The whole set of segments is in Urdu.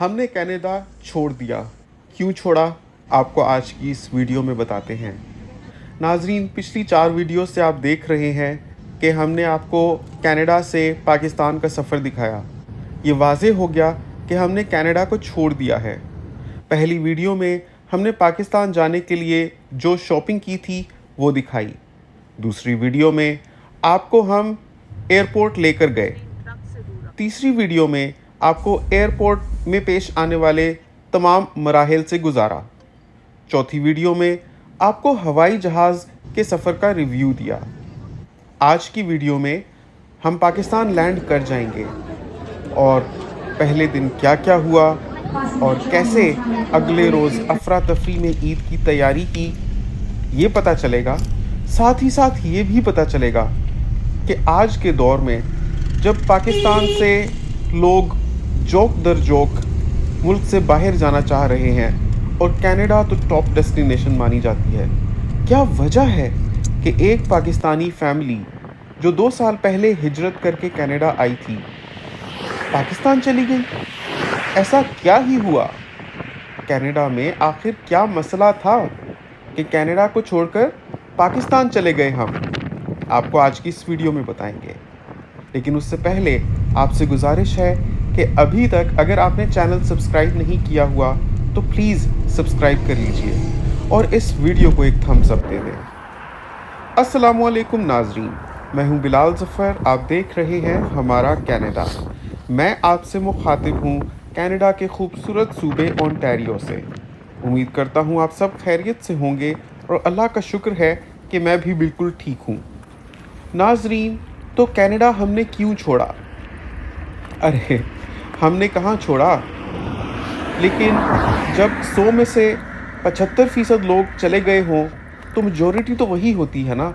ہم نے کینیڈا چھوڑ دیا. کیوں چھوڑا؟ آپ کو آج کی اس ویڈیو میں بتاتے ہیں. ناظرین، پچھلی 4 ویڈیو سے آپ دیکھ رہے ہیں کہ ہم نے آپ کو کینیڈا سے پاکستان کا سفر دکھایا. یہ واضح ہو گیا کہ ہم نے کینیڈا کو چھوڑ دیا ہے. پہلی ویڈیو میں ہم نے پاکستان جانے کے لیے جو شاپنگ کی تھی وہ دکھائی. دوسری ویڈیو میں آپ کو ہم ایئرپورٹ لے کر گئے. تیسری ویڈیو میں آپ کو ایئرپورٹ میں پیش آنے والے تمام مراحل سے گزارا. چوتھی ویڈیو میں آپ کو ہوائی جہاز کے سفر کا ریویو دیا. آج کی ویڈیو میں ہم پاکستان لینڈ کر جائیں گے اور پہلے دن کیا کیا ہوا اور کیسے اگلے روز افراتفری میں عید کی تیاری کی یہ پتہ چلے گا. ساتھ ہی ساتھ یہ بھی پتہ چلے گا کہ آج کے دور میں جب پاکستان سے لوگ جوک در جوک ملک سے باہر جانا چاہ رہے ہیں اور کینیڈا تو ٹاپ ڈیسٹینیشن مانی جاتی ہے، کیا وجہ ہے کہ ایک پاکستانی فیملی جو 2 سال پہلے ہجرت کر کے کینیڈا آئی تھی پاکستان چلی گئی؟ ایسا کیا ہی ہوا؟ کینیڈا میں آخر کیا مسئلہ تھا کہ کینیڈا کو چھوڑ کر پاکستان چلے گئے ہم؟ آپ کو آج کی اس ویڈیو میں بتائیں گے. لیکن اس سے پہلے آپ سے گزارش ہے کہ ابھی تک اگر آپ نے چینل سبسکرائب نہیں کیا ہوا تو پلیز سبسکرائب کر لیجئے اور اس ویڈیو کو ایک تھمز اپ دے دیں. السلام علیکم ناظرین، میں ہوں بلال ظفر. آپ دیکھ رہے ہیں ہمارا کینیڈا. میں آپ سے مخاطب ہوں کینیڈا کے خوبصورت صوبے اونٹاریو سے. امید کرتا ہوں آپ سب خیریت سے ہوں گے اور اللہ کا شکر ہے کہ میں بھی بالکل ٹھیک ہوں. ناظرین، تو کینیڈا ہم نے کیوں چھوڑا؟ ارے ہم نے کہاں چھوڑا، لیکن جب 100 میں سے 75% لوگ چلے گئے ہوں تو میجورٹی تو وہی ہوتی ہے نا.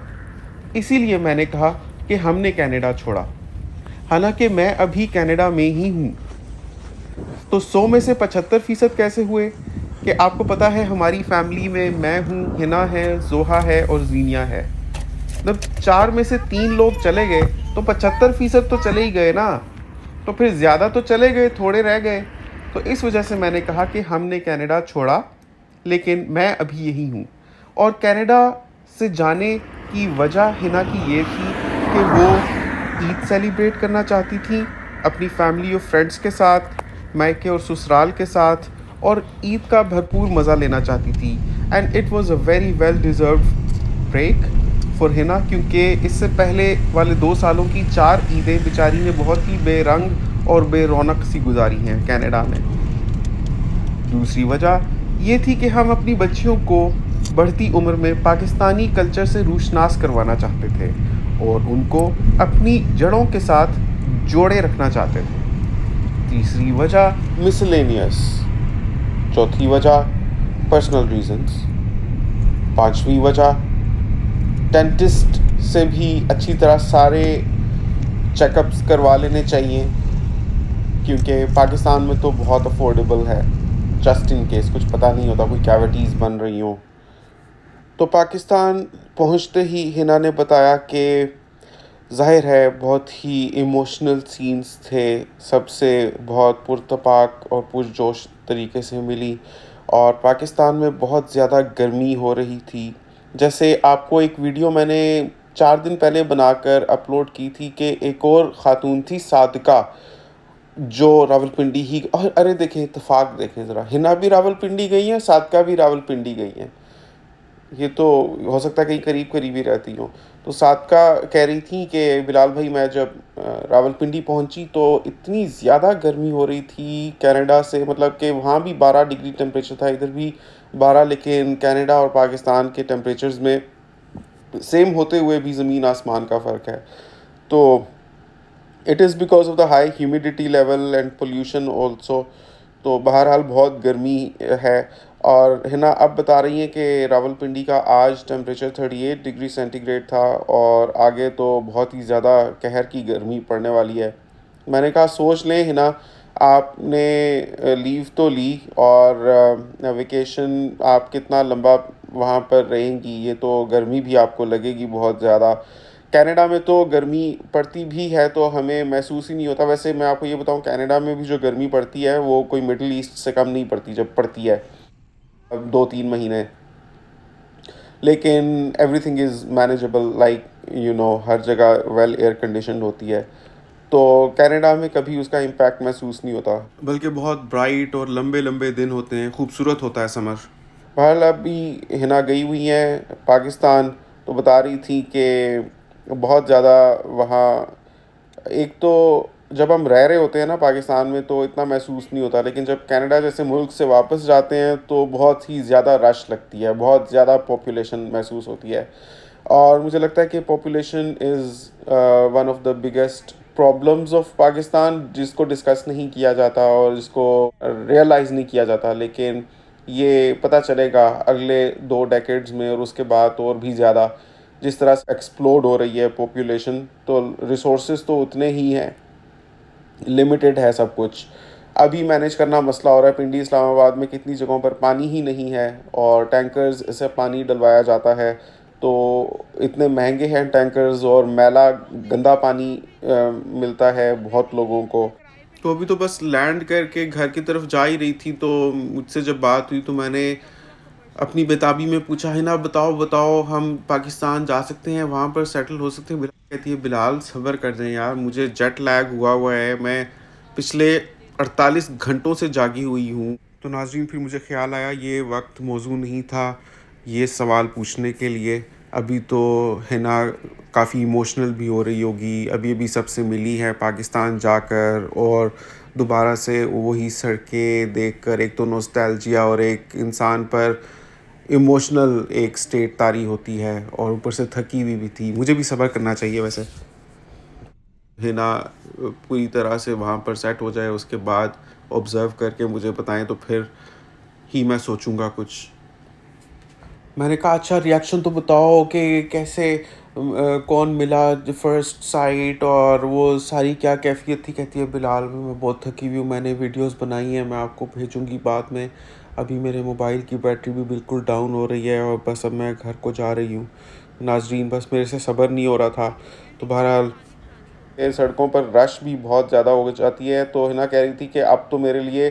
اسی لیے میں نے کہا کہ ہم نے کینیڈا چھوڑا، حالانکہ میں ابھی کینیڈا میں ہی ہوں. تو 100 میں سے 75% کیسے ہوئے کہ آپ کو پتہ ہے ہماری فیملی میں میں ہوں، ہنا ہے، زوہا ہے اور زینیا ہے. جب 4 میں سے 3 لوگ چلے گئے تو 75% تو چلے ہی گئے نا. تو پھر زیادہ تو چلے گئے، تھوڑے رہ گئے. تو اس وجہ سے میں نے کہا کہ ہم نے کینیڈا چھوڑا، لیکن میں ابھی یہی ہوں. اور کینیڈا سے جانے کی وجہ ہنا کی یہ تھی کہ وہ عید سیلیبریٹ کرنا چاہتی تھیں اپنی فیملی اور فرینڈس کے ساتھ، مائکے اور سسرال کے ساتھ، اور عید کا بھرپور مزہ لینا چاہتی تھی. And it was a very well deserved break for Hannah, کیونکہ اس سے پہلے والے 2 سالوں کی 4 عیدیں بیچاری نے بہت ہی بے رنگ اور بے رونق سی گزاری ہیں کینیڈا میں. دوسری وجہ یہ تھی کہ ہم اپنی بچیوں کو بڑھتی عمر میں پاکستانی کلچر سے روشناس کروانا چاہتے تھے اور ان کو اپنی جڑوں کے ساتھ جوڑے رکھنا چاہتے تھے. تیسری وجہ مسلینیس. چوتھی وجہ پرسنل ریزنز. پانچویں وجہ ڈینٹسٹ سے بھی اچھی طرح سارے چیک اپس کروا لینے چاہیے، کیونکہ پاکستان میں تو بہت افورڈیبل ہے، جسٹ ان کیس کچھ پتہ نہیں ہوتا کوئی کیویٹیز بن رہی ہوں. تو پاکستان پہنچتے ہی ہنا نے بتایا کہ ظاہر ہے بہت ہی ایموشنل سینز تھے، سب سے بہت پرتپاک اور پرجوش طریقے سے ملی، اور پاکستان میں بہت زیادہ گرمی ہو رہی تھی. جیسے آپ کو ایک ویڈیو میں نے 4 دن پہلے بنا کر اپلوڈ کی تھی کہ ایک اور خاتون تھی صادقہ جو راولپنڈی ہی، اور ارے دیکھیں اتفاق دیکھیں ذرا، ہنا بھی راولپنڈی گئی ہیں، صادقہ بھی راولپنڈی گئی ہیں. یہ تو ہو سکتا ہے کہیں قریب قریب ہی رہتی ہوں. تو صادقہ کہہ رہی تھیں کہ بلال بھائی میں جب راولپنڈی پہنچی تو اتنی زیادہ گرمی ہو رہی تھی کینیڈا سے، مطلب کہ وہاں بھی 12 ڈگری ٹیمپریچر تھا، ادھر بھی 12، لیکن کینیڈا اور پاکستان کے ٹیمپریچرز میں سیم ہوتے ہوئے بھی زمین آسمان کا فرق ہے. تو it is because of the high humidity level and pollution also. تو بہرحال بہت گرمی ہے، اور ہنا اب بتا رہی ہیں کہ راولپنڈی کا آج ٹیمپریچر 38 ڈگری سینٹی گریڈ تھا، اور آگے تو بہت ہی زیادہ قہر کی گرمی پڑنے والی ہے. میں نے کہا سوچ لیں ہنا، آپ نے لیو تو لی، اور ویکیشن آپ کتنا لمبا وہاں پر رہیں گی، یہ تو گرمی بھی آپ کو لگے گی بہت زیادہ. کینیڈا میں تو گرمی پڑتی بھی ہے تو ہمیں محسوس ہی نہیں ہوتا. ویسے میں آپ کو یہ بتاؤں کینیڈا میں بھی جو گرمی پڑتی ہے وہ کوئی مڈل ایسٹ سے کم نہیں پڑتی جب پڑتی ہے 2-3 مہینے. لیکن ایوری تھنگ از مینیجیبل ہر جگہ ویل ایئر کنڈیشنڈ ہوتی ہے تو کینیڈا میں کبھی اس کا امپیکٹ محسوس نہیں ہوتا, بلکہ بہت برائٹ اور لمبے لمبے دن ہوتے ہیں, خوبصورت ہوتا ہے سمر. بہرحال ابھی ہنا گئی ہوئی ہیں پاکستان تو بتا رہی تھی کہ بہت زیادہ وہاں, ایک تو جب ہم رہ رہے ہوتے ہیں نا پاکستان میں تو اتنا محسوس نہیں ہوتا, لیکن جب کینیڈا جیسے ملک سے واپس جاتے ہیں تو بہت ہی زیادہ رش لگتی ہے, بہت زیادہ پاپولیشن محسوس ہوتی ہے. اور مجھے لگتا ہے کہ population is one of the biggest problems of Pakistan, جس کو ڈسکس نہیں کیا جاتا اور جس کو ریئلائز نہیں کیا جاتا. لیکن یہ پتہ چلے گا اگلے 2 ڈیکیڈز میں اور اس کے بعد اور بھی زیادہ, جس طرح سے ایکسپلوڈ ہو رہی ہے پاپولیشن تو ریسورسز تو اتنے ہی ہیں, لمیٹڈ ہے سب کچھ. ابھی مینیج کرنا مسئلہ ہو رہا ہے. پنڈی اسلام آباد میں کتنی جگہوں پر پانی ہی نہیں ہے اور ٹینکرز سے پانی ڈلوایا جاتا ہے تو اتنے مہنگے ہیں ٹینکرز اور میلا گندا پانی ملتا ہے بہت لوگوں کو. تو ابھی تو بس لینڈ کر کے گھر کی طرف جا ہی رہی تھی تو مجھ سے جب بات ہوئی تو میں نے اپنی بیتابی میں پوچھا ہے نا بتاؤ ہم پاکستان جا سکتے ہیں, وہاں پر سیٹل ہو سکتے ہیں. بلال کہتی ہے بلال صبر کر دیں یار, مجھے جیٹ لیگ ہوا ہے, میں پچھلے 48 گھنٹوں سے جاگی ہوئی ہوں. تو ناظرین پھر مجھے خیال آیا یہ وقت موزوں نہیں تھا یہ سوال پوچھنے کے لیے. ابھی تو ہنا کافی ایموشنل بھی ہو رہی ہوگی, ابھی سب سے ملی ہے پاکستان جا کر اور دوبارہ سے وہی سڑکیں دیکھ کر ایک تو نوسٹیلجیا اور ایک انسان پر ایموشنل ایک سٹیٹ طاری ہوتی ہے, اور اوپر سے تھکی ہوئی بھی تھی. مجھے بھی صبر کرنا چاہیے ویسے, ہنا پوری طرح سے وہاں پر سیٹ ہو جائے اس کے بعد آبزرو کر کے مجھے بتائیں تو پھر ہی میں سوچوں گا کچھ. میں نے کہا اچھا ریاکشن تو بتاؤ کہ کیسے, کون ملا فرسٹ سائٹ اور وہ ساری کیا کیفیت تھی. کہتی ہے بلال میں بہت تھکی ہوئی ہوں, میں نے ویڈیوز بنائی ہیں میں آپ کو بھیجوں گی بعد میں, ابھی میرے موبائل کی بیٹری بھی بالکل ڈاؤن ہو رہی ہے اور بس اب میں گھر کو جا رہی ہوں. ناظرین بس میرے سے صبر نہیں ہو رہا تھا. تو بہرحال سڑکوں پر رش بھی بہت زیادہ ہو جاتی ہے تو ہنا کہہ رہی تھی کہ اب تو میرے لیے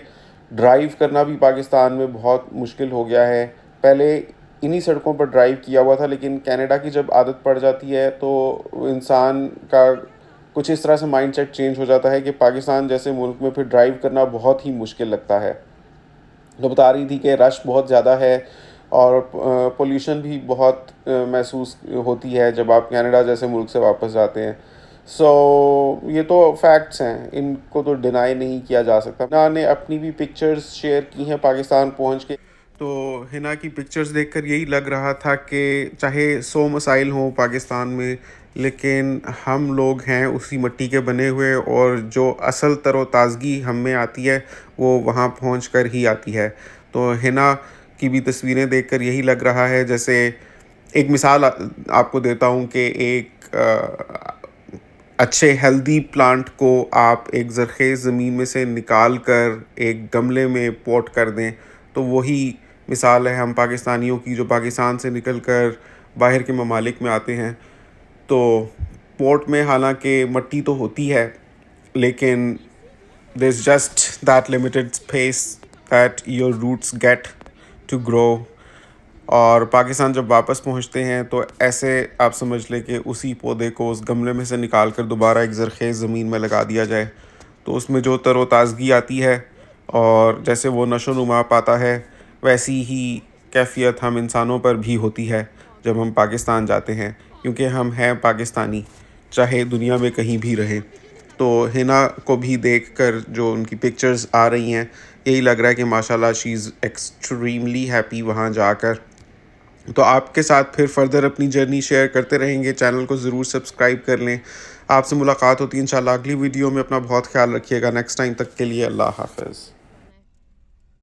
ڈرائیو کرنا بھی پاکستان میں بہت مشکل ہو گیا ہے. پہلے انہی سڑکوں پر ڈرائیو کیا ہوا تھا, لیکن کینیڈا کی جب عادت پڑ جاتی ہے تو انسان کا کچھ اس طرح سے مائنڈ سیٹ چینج ہو جاتا ہے کہ پاکستان جیسے ملک میں پھر ڈرائیو کرنا بہت ہی مشکل لگتا ہے. تو بتا رہی تھی کہ رش بہت زیادہ ہے اور پولیوشن بھی بہت محسوس ہوتی ہے جب آپ کینیڈا جیسے ملک سے واپس جاتے ہیں. یہ تو فیکٹس ہیں, ان کو تو ڈینائی نہیں کیا جا سکتا. ہنا نے اپنی بھی پکچرز شیئر کی ہیں پاکستان پہنچ کے, تو ہنا کی پکچرز دیکھ کر یہی لگ رہا تھا کہ چاہے 100 مسائل ہوں پاکستان میں لیکن ہم لوگ ہیں اسی مٹی کے بنے ہوئے, اور جو اصل تر و تازگی ہم میں آتی ہے وہ وہاں پہنچ کر ہی آتی ہے. تو ہنا کی بھی تصویریں دیکھ کر یہی لگ رہا ہے جیسے, ایک مثال آپ کو دیتا ہوں کہ ایک اچھے ہیلدی پلانٹ کو آپ ایک زرخیز زمین میں سے نکال کر ایک گملے میں پوٹ کر دیں تو وہی مثال ہے ہم پاکستانیوں کی جو پاکستان سے نکل کر باہر کے ممالک میں آتے ہیں. تو پوٹ میں حالانکہ مٹی تو ہوتی ہے لیکن there is just that limited space that your roots get to grow. اور پاکستان جب واپس پہنچتے ہیں تو ایسے آپ سمجھ لیں کہ اسی پودے کو اس گملے میں سے نکال کر دوبارہ ایک زرخیز زمین میں لگا دیا جائے تو اس میں جو تر و تازگی آتی ہے اور جیسے وہ نشو و نما پاتا ہے ویسی ہی کیفیت ہم انسانوں پر بھی ہوتی ہے جب ہم پاکستان جاتے ہیں, کیونکہ ہم ہیں پاکستانی چاہے دنیا میں کہیں بھی رہیں. تو ہنا کو بھی دیکھ کر جو ان کی پکچرز آ رہی ہیں یہی لگ رہا ہے کہ ماشاءاللہ شی از ایکسٹریملی ہیپی وہاں جا کر. تو آپ کے ساتھ پھر فردر اپنی جرنی شیئر کرتے رہیں گے, چینل کو ضرور سبسکرائب کر لیں. آپ سے ملاقات ہوتی ہے انشاءاللہ اگلی ویڈیو میں. اپنا بہت خیال رکھیے گا. نیکسٹ ٹائم تک کے لیے اللہ حافظ.